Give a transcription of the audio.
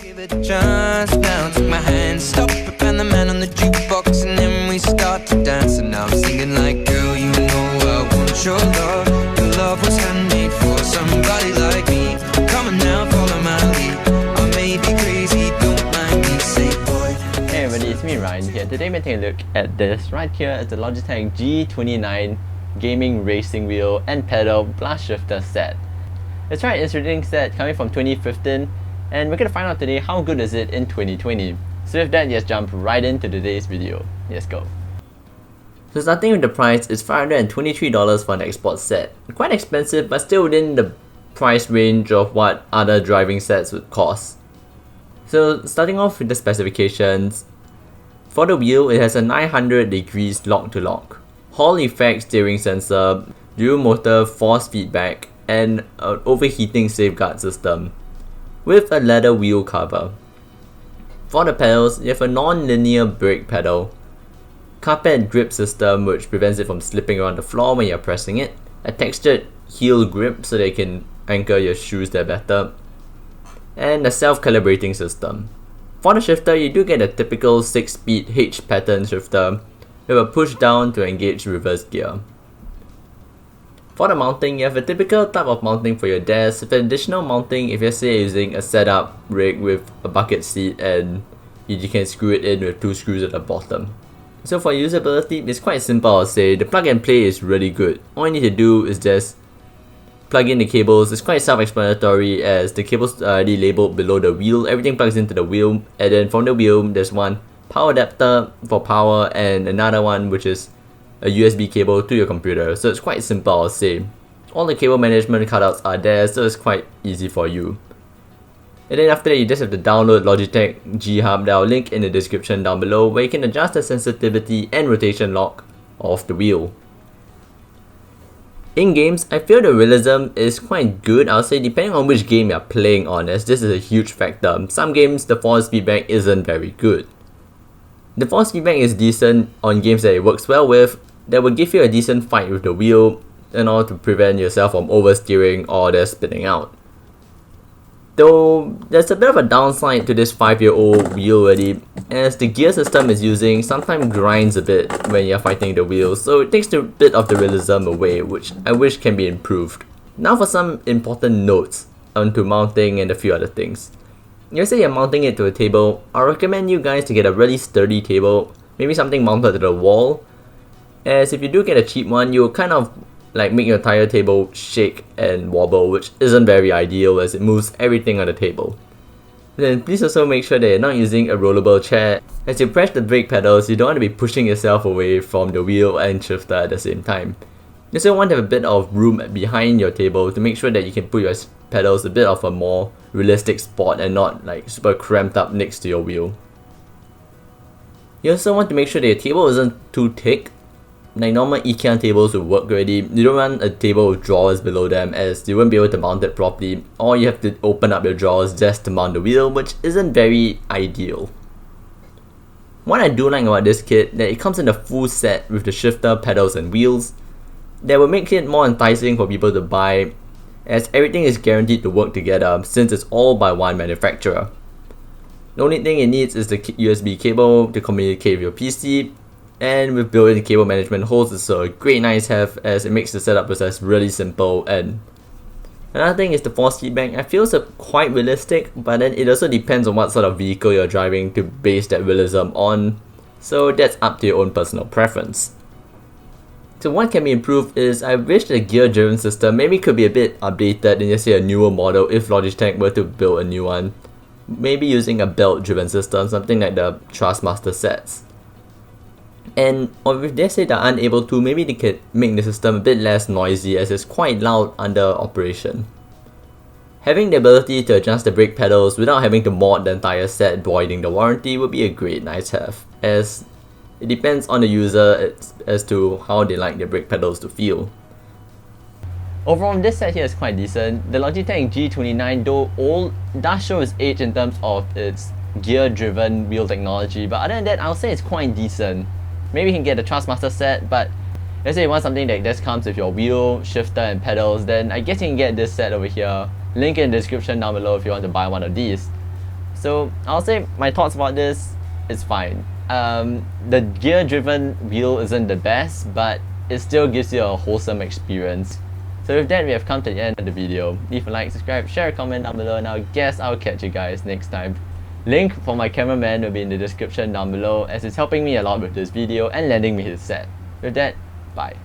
Give it a chance now, take my hand, stop it, and the man on the jukebox, and then we start to dance. And now I'm singing like, girl, you know I want your love. Your love was handmade for somebody like me. Come on now, follow my lead. I may be crazy, don't mind me, say boy. Hey everybody, it's me Ryan here. Today we're taking a look at this. Right here is the Logitech G29 Gaming Racing Wheel and Pedal Blast Shifter set. That's right, it's a ridiculous set coming from 2015, and we're going to find out today how good is it in 2020. So with that, let's jump right into today's video. Let's go. So starting with the price, it's $523 for an export set. Quite expensive, but still within the price range of what other driving sets would cost. So starting off with the specifications, for the wheel it has a 900 degrees lock to lock, Hall effect steering sensor, dual motor force feedback, and an overheating safeguard system, with a leather wheel cover. For the pedals, you have a non-linear brake pedal, carpet grip system which prevents it from slipping around the floor when you're pressing it, a textured heel grip so that you can anchor your shoes there better, and a self-calibrating system. For the shifter, you do get a typical 6-speed H pattern shifter with a push down to engage reverse gear. For the mounting, you have a typical type of mounting for your desk with additional mounting if you're say using a setup rig with a bucket seat and you can screw it in with 2 screws at the bottom. So for usability, it's quite simple, I'll say. The plug and play is really good. All you need to do is just plug in the cables. It's quite self-explanatory as the cables are already labeled below the wheel. Everything plugs into the wheel, and then from the wheel there's one power adapter for power and another one which is a USB cable to your computer. So it's quite simple, I'll say. All the cable management cutouts are there, so it's quite easy for you. And then after that, you just have to download Logitech G Hub that I'll link in the description down below, where you can adjust the sensitivity and rotation lock of the wheel. In games, I feel the realism is quite good, I'll say, depending on which game you're playing on, as this is a huge factor. Some games, the force feedback isn't very good. The force feedback is decent on games that it works well with, that will give you a decent fight with the wheel in order to prevent yourself from oversteering or just spinning out. Though there's a bit of a downside to this 5-year-old wheel already, as the gear system is using sometimes grinds a bit when you're fighting the wheel, so it takes a bit of the realism away, which I wish can be improved. Now for some important notes onto mounting and a few other things. Let's say you're mounting it to a table, I recommend you guys to get a really sturdy table, maybe something mounted to the wall, as if you do get a cheap one, you'll kind of like make your entire table shake and wobble, which isn't very ideal as it moves everything on the table. Then please also make sure that you're not using a rollable chair. As you press the brake pedals, you don't want to be pushing yourself away from the wheel and shifter at the same time. You also want to have a bit of room behind your table to make sure that you can put your pedals a bit of a more realistic spot and not like super cramped up next to your wheel. You also want to make sure that your table isn't too thick. Like normal IKEA tables will work already. You don't want a table with drawers below them as you won't be able to mount it properly, or you have to open up your drawers just to mount the wheel, which isn't very ideal. What I do like about this kit, that it comes in a full set with the shifter, pedals and wheels, that will make it more enticing for people to buy, as everything is guaranteed to work together since it's all by one manufacturer. The only thing it needs is the USB cable to communicate with your PC, and with built-in cable management holes, it's a great nice have as it makes the setup process really simple. And another thing is the force feedback. I feel it's quite realistic, but then it also depends on what sort of vehicle you're driving to base that realism on, so that's up to your own personal preference. So what can be improved is I wish the gear driven system maybe could be a bit updated in, just say, a newer model if Logitech were to build a new one. Maybe using a belt driven system, something like the Thrustmaster sets. And or if they say they're unable to, maybe they could make the system a bit less noisy as it's quite loud under operation. Having the ability to adjust the brake pedals without having to mod the entire set voiding the warranty would be a great nice have, as it depends on the user as to how they like their brake pedals to feel. Overall, this set here is quite decent. The Logitech G29, though old, does show its age in terms of its gear-driven wheel technology, but other than that, I'll say it's quite decent. Maybe you can get the Thrustmaster set, but let's say you want something that just comes with your wheel, shifter and pedals, then I guess you can get this set over here. Link in the description down below if you want to buy one of these. So I'll say my thoughts about this is fine. The gear-driven wheel isn't the best, but it still gives you a wholesome experience. So with that, we have come to the end of the video. Leave a like, subscribe, share a comment down below, and I guess I'll catch you guys next time. Link for my cameraman will be in the description down below, as it's helping me a lot with this video and lending me his set. With that, bye.